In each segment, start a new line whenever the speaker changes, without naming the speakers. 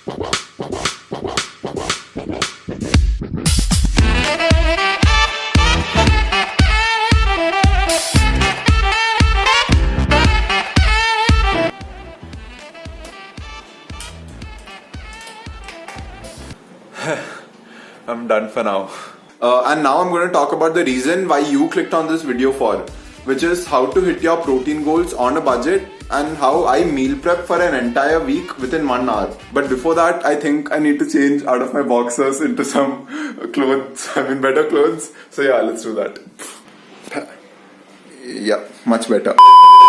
I'm done for now. And now I'm going to talk about the reason why you clicked on this video for, which is how to hit your protein goals on a budget and how I meal prep for an entire week within 1 hour. But before that, I think I need to change out of my boxers into some clothes, better clothes. So yeah, let's do that. Yeah, much better.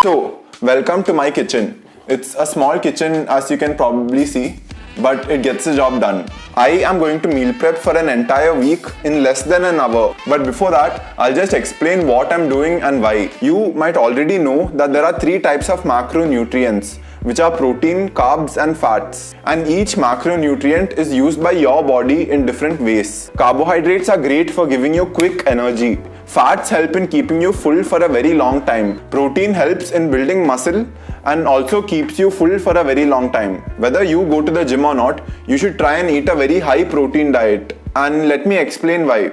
So, welcome to my kitchen. It's a small kitchen as you can probably see, but it gets the job done. I am going to meal prep for an entire week in less than an hour. But before that, I'll just explain what I'm doing and why. You might already know that there are 3 types of macronutrients, which are protein, carbs and fats. And each macronutrient is used by your body in different ways. Carbohydrates are great for giving you quick energy. Fats help in keeping you full for a very long time. Protein helps in building muscle and also keeps you full for a very long time. Whether you go to the gym or not, you should try and eat a very high protein diet. And let me explain why.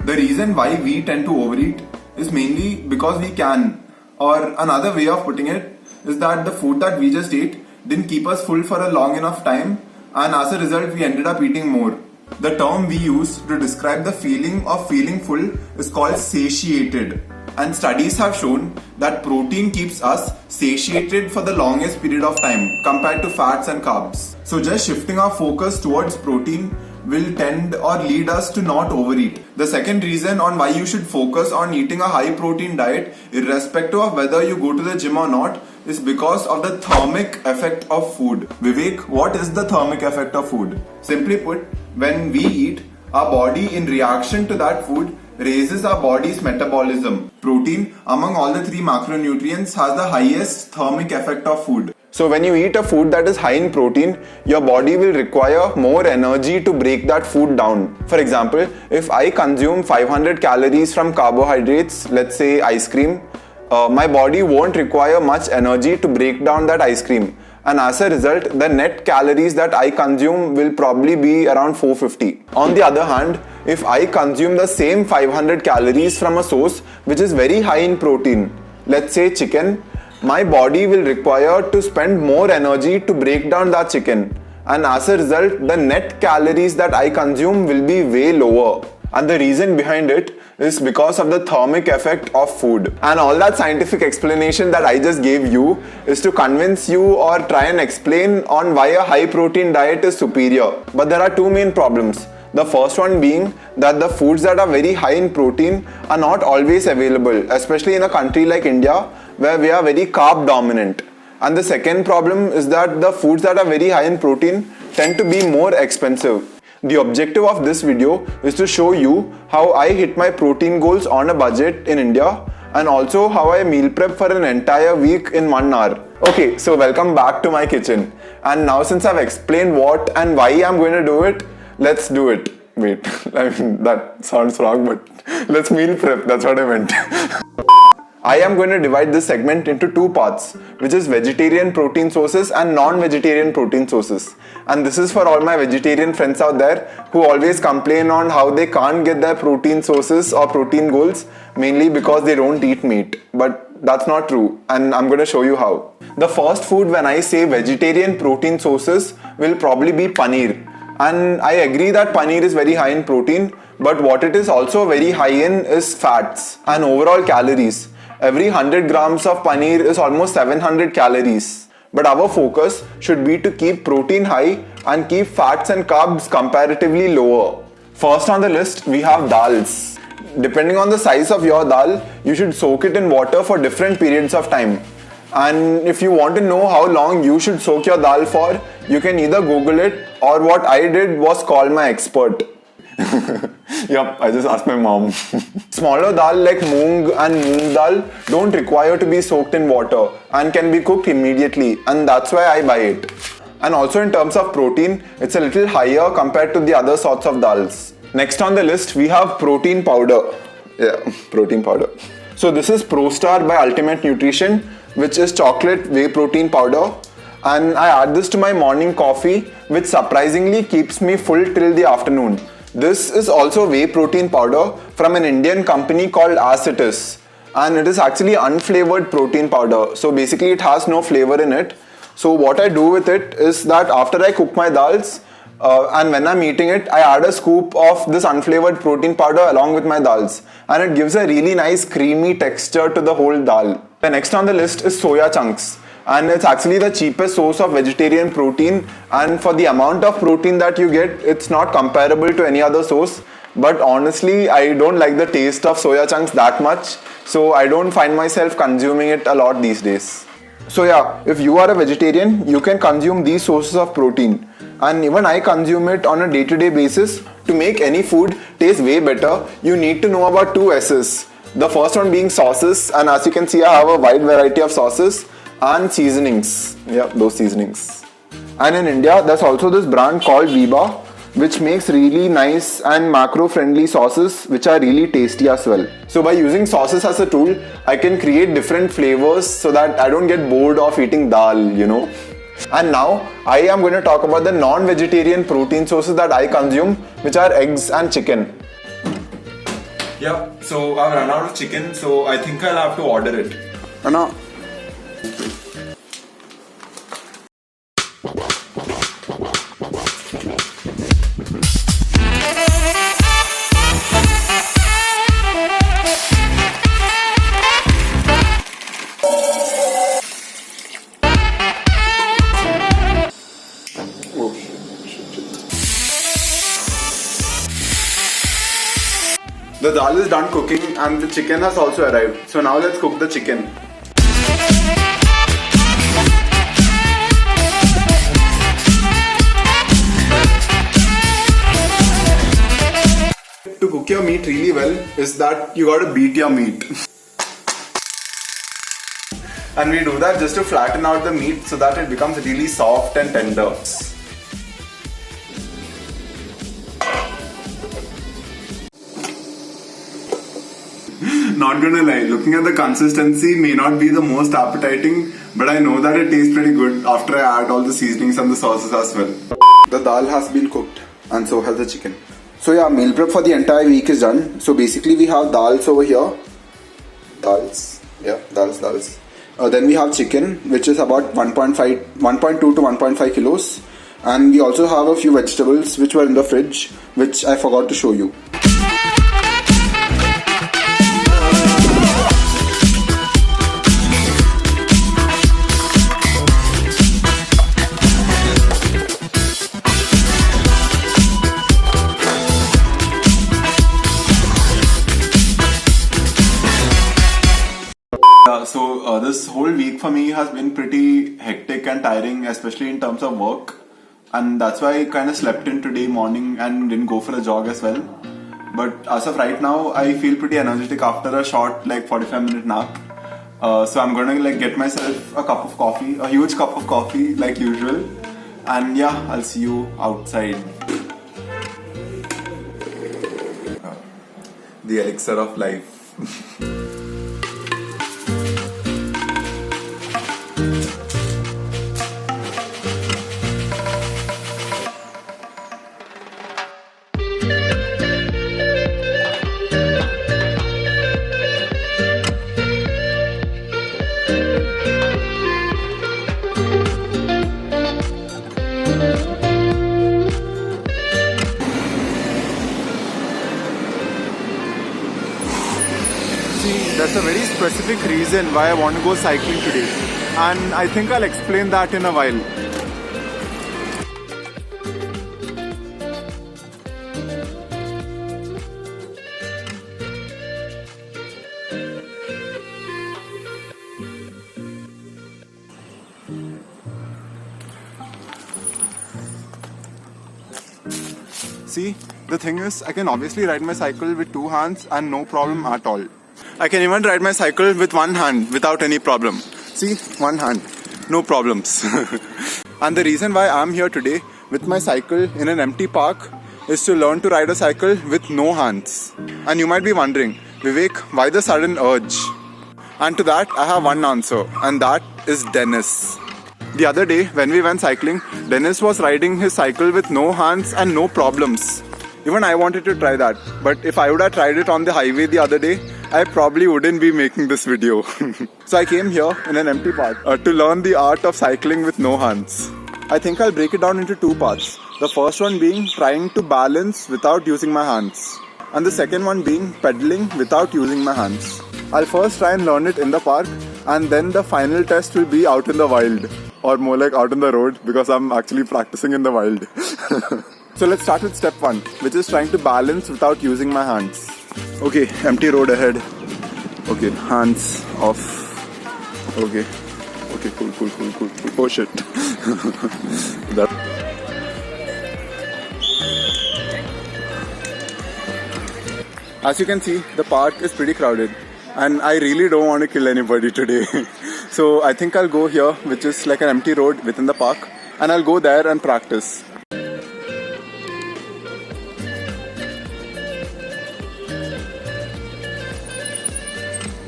The reason why we tend to overeat is mainly because we can. Or another way of putting it is that the food that we just ate didn't keep us full for a long enough time, and as a result we ended up eating more. The term we use to describe the feeling of feeling full is called satiated. And studies have shown that protein keeps us satiated for the longest period of time compared to fats and carbs. So just shifting our focus towards protein will tend or lead us to not overeat. The second reason on why you should focus on eating a high protein diet, irrespective of whether you go to the gym or not, is because of the thermic effect of food. Vivek, what is the thermic effect of food? Simply put, when we eat, our body in reaction to that food raises our body's metabolism. Protein, among all the 3 macronutrients, has the highest thermic effect of food. So when you eat a food that is high in protein, your body will require more energy to break that food down. For example, if I consume 500 calories from carbohydrates, let's say ice cream, my body won't require much energy to break down that ice cream. And as a result, the net calories that I consume will probably be around 450. On the other hand, if I consume the same 500 calories from a source which is very high in protein, let's say chicken, my body will require to spend more energy to break down that chicken. And as a result, the net calories that I consume will be way lower. And the reason behind it is because of the thermic effect of food. And all that scientific explanation that I just gave you is to convince you or try and explain on why a high protein diet is superior. But there are 2 main problems. The first one being that the foods that are very high in protein are not always available, especially in a country like India where we are very carb dominant. And the second problem is that the foods that are very high in protein tend to be more expensive. The objective of this video is to show you how I hit my protein goals on a budget in India and also how I meal prep for an entire week in 1 hour. Okay, so welcome back to my kitchen. And now since I've explained what and why I'm going to do it, let's do it. Wait, that sounds wrong, but let's meal prep, that's what I meant. I am going to divide this segment into 2 parts, which is vegetarian protein sources and non-vegetarian protein sources. And this is for all my vegetarian friends out there who always complain on how they can't get their protein sources or protein goals, mainly because they don't eat meat. But that's not true, and I'm going to show you how. The first food when I say vegetarian protein sources will probably be paneer. And I agree that paneer is very high in protein, but what it is also very high in is fats and overall calories. Every 100 grams of paneer is almost 700 calories. But our focus should be to keep protein high and keep fats and carbs comparatively lower. First on the list, we have dals. Depending on the size of your dal, you should soak it in water for different periods of time. And if you want to know how long you should soak your dal for, you can either Google it or what I did was call my expert. Yup, I just asked my mom. Smaller dal like moong and moong dal don't require to be soaked in water and can be cooked immediately, and that's why I buy it. And also in terms of protein, it's a little higher compared to the other sorts of dals. Next on the list, we have protein powder. Yeah, protein powder. So this is ProStar by Ultimate Nutrition, which is chocolate whey protein powder. and I add this to my morning coffee, which surprisingly keeps me full till the afternoon. This is also whey protein powder from an Indian company called As It Is, and it is actually unflavored protein powder. So basically it has no flavor in it. So what I do with it is that after I cook my dals, and when I'm eating it, I add a scoop of this unflavored protein powder along with my dals, and it gives a really nice creamy texture to the whole dal. The next on the list is soya chunks, and it's actually the cheapest source of vegetarian protein, and for the amount of protein that you get, it's not comparable to any other source. But honestly, I don't like the taste of soya chunks that much, so I don't find myself consuming it a lot these days. So yeah, if you are a vegetarian, you can consume these sources of protein, and even I consume it on a day-to-day basis. To make any food taste way better, you need to know about two S's. The first one being sauces, and as you can see, I have a wide variety of sauces, and seasonings. Yeah, those seasonings. And in India, there's also this brand called Viva, which makes really nice and macro-friendly sauces, which are really tasty as well. So by using sauces as a tool, I can create different flavors so that I don't get bored of eating dal, And now, I am going to talk about the non-vegetarian protein sources that I consume, which are eggs and chicken. Yeah, so I've run out of chicken, so I think I'll have to order it. Anna. The dal is done cooking and the chicken has also arrived. So now let's cook the chicken. To cook your meat really well is that you gotta beat your meat. And we do that just to flatten out the meat so that it becomes really soft and tender. Not gonna lie, looking at the consistency may not be the most appetizing, but I know that it tastes pretty good after I add all the seasonings and the sauces as well. The dal has been cooked and so has the chicken. So yeah, meal prep for the entire week is done. So basically we have dals over here. Dals. Then we have chicken, which is about 1.2 to 1.5 kilos. And we also have a few vegetables which were in the fridge, which I forgot to show you. So this whole week for me has been pretty hectic and tiring, especially in terms of work, and that's why I kind of slept in today morning and didn't go for a jog as well. But as of right now, I feel pretty energetic after a short 45-minute nap. So I'm gonna get myself a cup of coffee, a huge cup of coffee like usual, and yeah, I'll see you outside. The elixir of life. There's a very specific reason why I want to go cycling today, and I think I'll explain that in a while. See, the thing is, I can obviously ride my cycle with two hands and no problem at all. I can even ride my cycle with one hand without any problem. See, one hand, no problems. And the reason why I'm here today with my cycle in an empty park is to learn to ride a cycle with no hands. And you might be wondering, Vivek, why the sudden urge? And to that, I have one answer, and that is Dennis. The other day when we went cycling, Dennis was riding his cycle with no hands and no problems. Even I wanted to try that, but if I would have tried it on the highway the other day, I probably wouldn't be making this video. So I came here in an empty park to learn the art of cycling with no hands. I think I'll break it down into two parts. The first one being trying to balance without using my hands, and the second one being pedaling without using my hands. I'll first try and learn it in the park, and then the final test will be out in the wild, or more like out on the road, because I'm actually practicing in the wild. So let's start with step 1, which is trying to balance without using my hands. Okay, empty road ahead. Okay, hands off. Okay, cool. Oh shit. As you can see, the park is pretty crowded, and I really don't want to kill anybody today. So I think I'll go here, which is like an empty road within the park, and I'll go there and practice.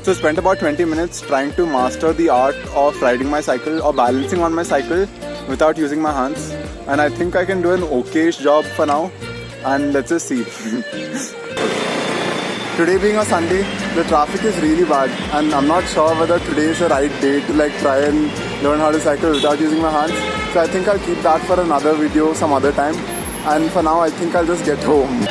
So spent about 20 minutes trying to master the art of riding my cycle or balancing on my cycle without using my hands, and I think I can do an okayish job for now, and let's just see. Today being a Sunday, the traffic is really bad, and I'm not sure whether today is the right day to like try and learn how to cycle without using my hands. So I think I'll keep that for another video some other time, and for now I think I'll just get home.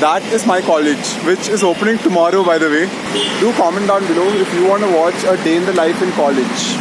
That is my college, which is opening tomorrow, by the way. Do comment down below if you want to watch a day in the life in college.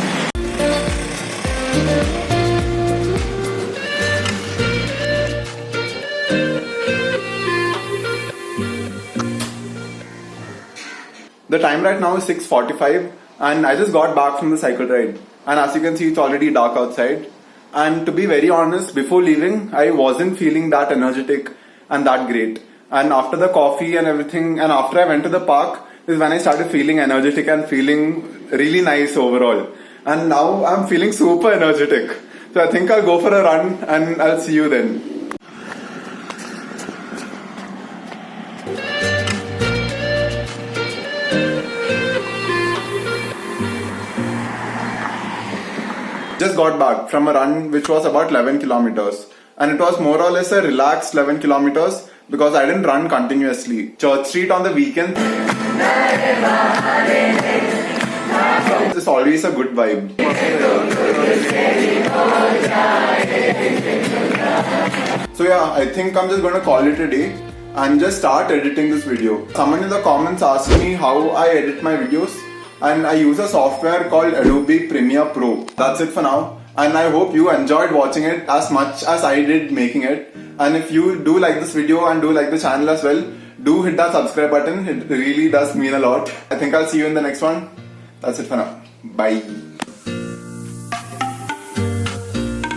The time right now is 6:45, and I just got back from the cycle ride. And as you can see, it's already dark outside. And to be very honest, before leaving, I wasn't feeling that energetic and that great. And after the coffee and everything, and after I went to the park, is when I started feeling energetic and feeling really nice overall. And now I'm feeling super energetic. So I think I'll go for a run, and I'll see you then. Just got back from a run which was about 11 kilometers. And it was more or less a relaxed 11 kilometers because I didn't run continuously. Church Street on the weekend is always a good vibe. So yeah, I think I'm just going to call it a day and just start editing this video. Someone in the comments asked me how I edit my videos, and I use a software called Adobe Premiere Pro. That's it for now. And I hope you enjoyed watching it as much as I did making it. And if you do like this video and do like the channel as well, do hit that subscribe button. It really does mean a lot. I think I'll see you in the next one. That's it for now. Bye.